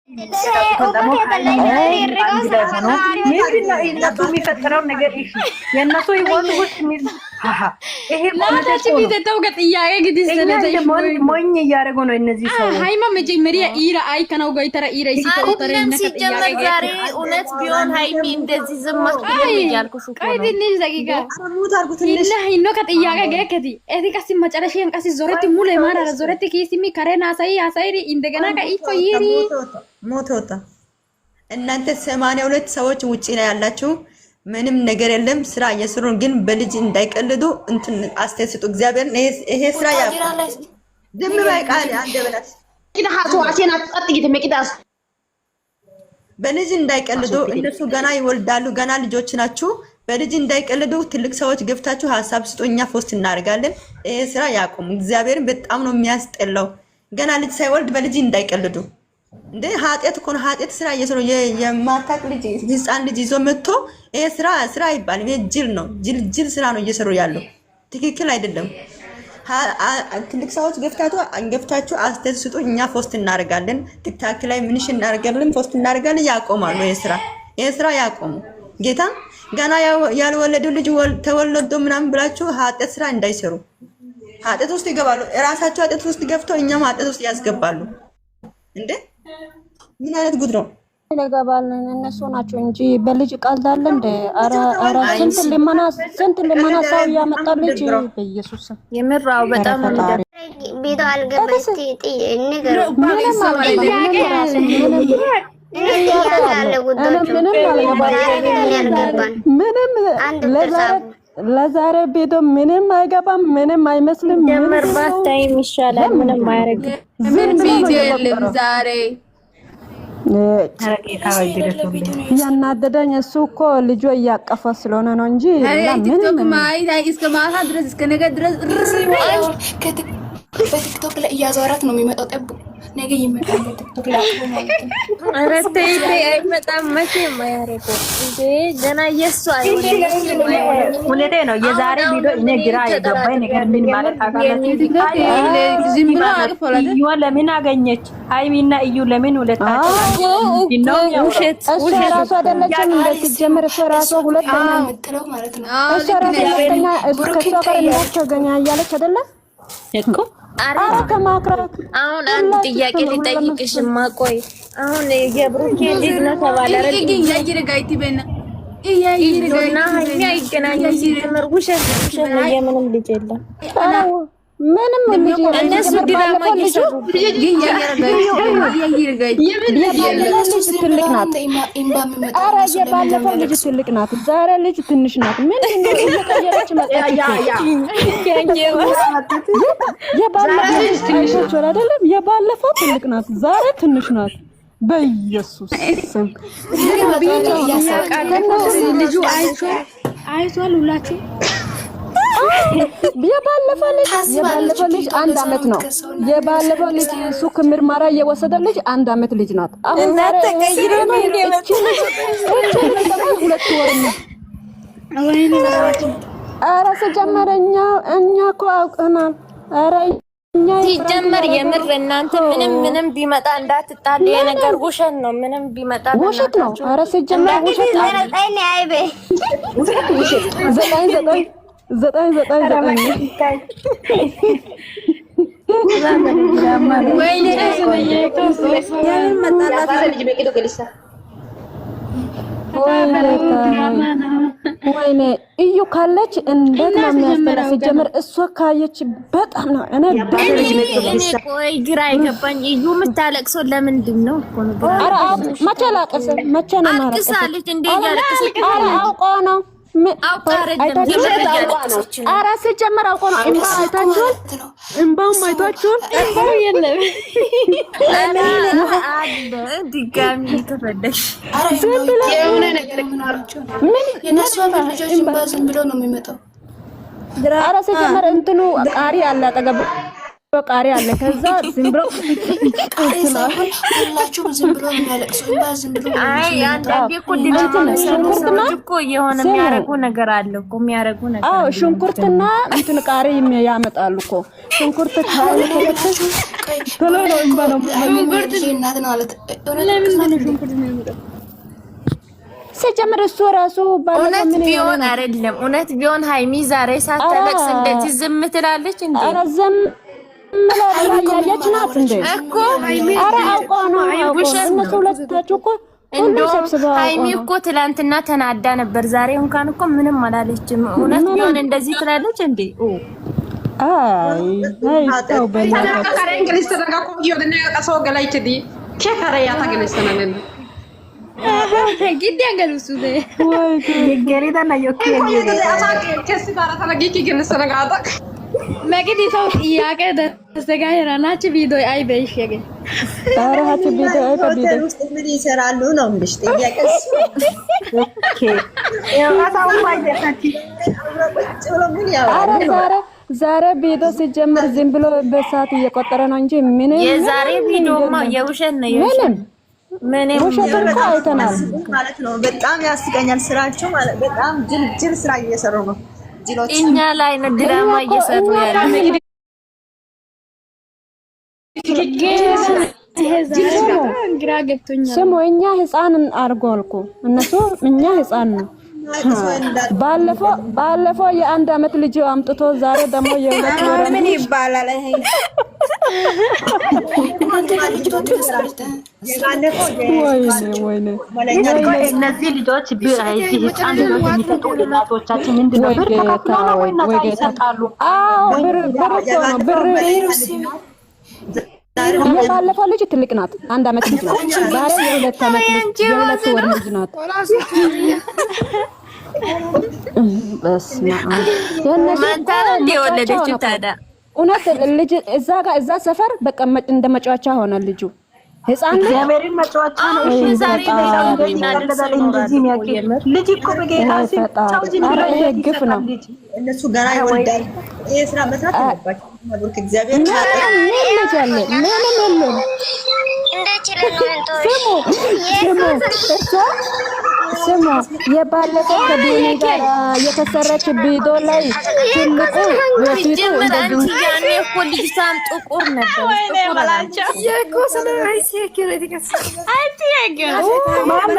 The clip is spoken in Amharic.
እነሱ የሚፈጥረው ነገር እሺ የእነሱ ህይወት ውስጥ ሞኝ እያደረጉ ነው እነዚህ ሰዎች። ሃይማ መጀመሪያ ኢራ አይ ከናው ጋይተራ ኢራ ሲጀመር ዛሬ እውነት ቢሆን ሃይሚ እንደዚህ ዝም ያልኩሽ እኮ ነው። ትንሽ ደቂቃ ኢላ ከጥያቄ ገከቲ እቲ ቀሲ መጨረሻን ቀሲ ዞረት ሙሉ ማራ ዞረት ኪስሚ ከረና ሳይ እንደገና ከኢኮ ይሪ ሞት ወጣ። እናንተ 82 ሰዎች ውጪ ላይ ያላችሁ ምንም ነገር የለም ስራ እየሰሩ ግን በልጅ እንዳይቀልዱ እንትን አስተያየት እግዚአብሔር ይሄ ስራ ያ ዝም ባይቃል አንደ በላት كده عشان አጥጥቂት መቂዳስ በልጅ እንዳይቀልዱ እንደሱ ገና ይወልዳሉ ገና ልጆች ናችሁ በልጅ እንዳይቀልዱ ትልቅ ሰዎች ገፍታችሁ ሐሳብ ስጡኛ ፖስት እናደርጋለን ይሄ ስራ ያቁም እግዚአብሔር በጣም ነው የሚያስጠላው ገና ልጅ ሳይወልድ በልጅ እንዳይቀልዱ እንዴ ኃጢአት እኮ ነው ኃጢአት ስራ እየሰሩ የማታቅ ልጅ ህፃን ልጅ ይዞ መጥቶ ይሄ ስራ ይባላል ይሄ ጅል ነው ጅል ስራ ነው እየሰሩ ያለው ትክክል አይደለም ትልቅ ሰዎች ገፍታችሁ አስተያየት ስጡ እኛ ፖስት እናደርጋለን ቲክታክ ላይ ምንሽ እናደርጋለን ፖስት እናደርጋለን ያቆማሉ ይሄ ስራ ያቆሙ ጌታ ገና ያልወለዱ ልጅ ተወለዱ ምናምን ብላችሁ ኃጢአት ስራ እንዳይሰሩ ኃጢአት ውስጥ ይገባሉ ራሳቸው ኃጢአት ውስጥ ገፍተው እኛም ኃጢአት ውስጥ ያስገባሉ እንዴ ምን አይነት ጉድ ነው ለጋባልን እነሱ ናቸው እንጂ በልጅ ቃልዳለ እንደ አራ ስንት ለማና ሰው ያመጣልጅ በኢየሱስ የምራው በጣም ቤቱ አልገባስቲ ነገር ምንም ለዛሬ ቤቶ ምንም አይገባም ምንም አይመስልም ምርባት ታይም ይሻላል ምንም አያረግም ምን ቤት የለም ዛሬ ያናደደኝ እሱ እኮ ልጆ እያቀፈ ስለሆነ ነው እንጂ ቲክቶክ ማይ እስከ ማታ ድረስ እስከ ነገ ድረስ በቲክቶክ ላይ እያዘዋራት ነው የሚመጣው ጠብቁ ነገ ይመጣል ቲክቶክ ላይ አረቴ አይመጣም መቼም አያረገው እንዴ ገና የሱ አይሆንም ሁለቴ ነው የዛሬ ቪዲዮ እኔ ግራ የገባኝ ነገር ምን ማለት አቃላችሁ እዩ ለምን አገኘች ሃይሚና እዩ ለምን ሁለታቸው ነው ውሸት ራሱ አይደለችም እንደተጀመረ ራሱ ሁለተኛ ምትለው ማለት ነው እሱ ራሱ ሁለተኛ ከሷ ጋር እንዳትገኛ ያለች አይደለ እኮ አረ ከማክራት አሁን አንድ ጥያቄ ልጠይቅሽማ ቆይ አሁን የብሩኬ ልጅ ነው ተባለ አይደል ይያይረጋይቲ በእና ይያይረጋይና ሃይሚ አይገናኝም ሲጀምር ውሸት ነው የምንም ልጅ የለም ምንም ልጅ እነሱ ድራማ ይሰሩ ግን ይያይረጋይቲ ትልቅ ናት አረ የባለፈው ልጅ ትልቅ ናት ዛሬ ልጅ ትንሽ ናት ምን ነው እየቀየረች የባለፈው ትልቅ ናት ዛሬ ትንሽ ናት በኢየሱስ ስም ልጁ አይቷል ሁላችሁ የባለፈው ልጅ አንድ አመት ነው የባለፈው ልጅ እሱ ከምርመራ እየወሰደ ልጅ አንድ አመት ልጅ ናት አሁን ተቀይሮ ነው ሁለት ወር ነው ኧረ ሲጀመረኛ እኛ እኮ አውቀናል ኧረ ሲጀመር የምር እናንተ ምንም ቢመጣ እንዳትጣሉ የነገር ውሸት ነው ምንም ቢመጣ ውሸት ነው ኧረ ሲጀመር ውሸት ነው ዘጠኝ ወይኔ እዩ ካለች እንዴት ነው የሚያስጠላ ሲጀመር እሷ ካየች በጣም ነው እኔ ቆይ ግራ ይገባኝ እዩ የምታለቅሰው ለምንድን ነው እኮ ነው ኧረ መቼ ላቀሰ መቼ ነው ማለቀሰ አለች እንዴ ያለቀሰች ኧረ አውቆ ነው ኧረ ሲጀመር አውቆ ነው እንባውም አይታችኋል እንባው የለም ድጋሚ ተፈለሽ ዝም ብለው የሆነ ነገር ምን የነሱ ልጆች ዝም ብለው ነው የሚመጣው ኧረ ሲጀመር እንትኑ ቃሪ አለ አጠገብ ቃሪ አለ ከዛ ዝም ብሎ ሁላችሁ ዝም ብሎ የሚያለቅሰው ዝም ብሎ አይ አንዳንዴ እኮ እኮ የሆነ የሚያረጉ ነገር አለ እኮ የሚያረጉ ነገር አዎ ሽንኩርትና እንትን ቃሪ ያመጣሉ እኮ ሽንኩርት ቶሎ ነው እንባለው እናት ማለት ሲጀምር እሱ ራሱ እውነት ቢሆን አይደለም እውነት ቢሆን ሃይሚ ዛሬ ሳታለቅስ እንደዚህ ዝም ትላለች እንዴ? ኧረ ዝም ያያች ናት እንዴ እኮ ኧረ አውቀው ነው እነሱ ሁለታቸው እኮ እንደውም ሃይሚ እኮ ትላንትና ተናዳ ነበር። ዛሬ እንኳን እኮ ምንም አላለችም። እውነት ቢሆን እንደዚህ ትላለች እንዴ? አይ ታው በእናትህ ከረን ግልስ ተደጋ ቆዩ ወደና ያቀሰው ገላይችዲ ከከረያ ታገለስተናለን ግድ ያገሉሱ ደ ወይ ገሪዳ ነው ዮኪ አሳቂ ከስ ጋር ተለጊኪ ግልስ ተደጋታ መግዲ ሰው ጥያቄ ተስተጋየራ ናች ቪዲዮ አይ በይሽገ ታራች ቪዲዮ አይ በቪዲዮ ውስጥ ምን ይሰራሉ ነው እንግዲህ ጥያቄስ ኦኬ ያው ማይደታቺ ምን ያው ዛሬ ቪዲዮ ሲጀምር ዝም ብሎ በሰዓት እየቆጠረ ነው እንጂ ምን የዛሬ ቪዲዮማ የውሸት ነው የውሸት ምንም ውሸት እኮ አይተናል ማለት ነው። በጣም ያስቀኛል ስራቸው ማለት በጣም ጅል ስራ እየሰሩ ነው። ጅሎች እኛ ላይ ነው ድራማ እየሰሩ ያለው። ግራ ገብቶኛል። ስሙ እኛ ህፃን አርጎልኩ እነሱ እኛ ህፃን ነው። ባለፈው የአንድ አመት ልጅ አምጥቶ ዛሬ ደግሞ የሁለት ወር ምን ይባላል ይሄ? ወይኔ እነዚህ ልጆች እዚህ ህፃን ልጆች የሚሰጡ እናቶቻችን ምንድን ነው ብር ተከፍሎ ነው ወይ ነፃ ይሰጣሉ? አዎ ብር እኮ ነው ብር ባለፈው ልጅ ትልቅ ናት። አንድ አመት ልጅ ናት። ዛሬ የሁለት አመት ልጅ የሁለት ወር ልጅ ናት። በስመ አብ ማንታ እንደ ወለደችው ታዲያ እውነት ልጅ እዛ ሰፈር በቃ እንደ መጫወቻ ሆነ ልጁ ህፃን እግዚአብሔርን መጫወቻ ነው። እሺ ዛሬ እንደዚህ የሚያውቅ ልጅ እኮ በጌታ ሲጫው ይሄ ግፍ ነው። እነሱ ገና ይወልዳል። ይሄ ስራ መስራት አለባቸው። መብሩክ እግዚአብሔር ስሙ የባለፈው ከቢኒ ጋር የተሰረች ቪዲዮ ላይ ትልቁ ወፊቱ እንደዚህ ያኔ እኮ ልጅቷም ጥቁር ነበር። ወይኔ በላቸው የኮሰለ አይሲ ኪሬቲከስ አይ ቲያገ ማማ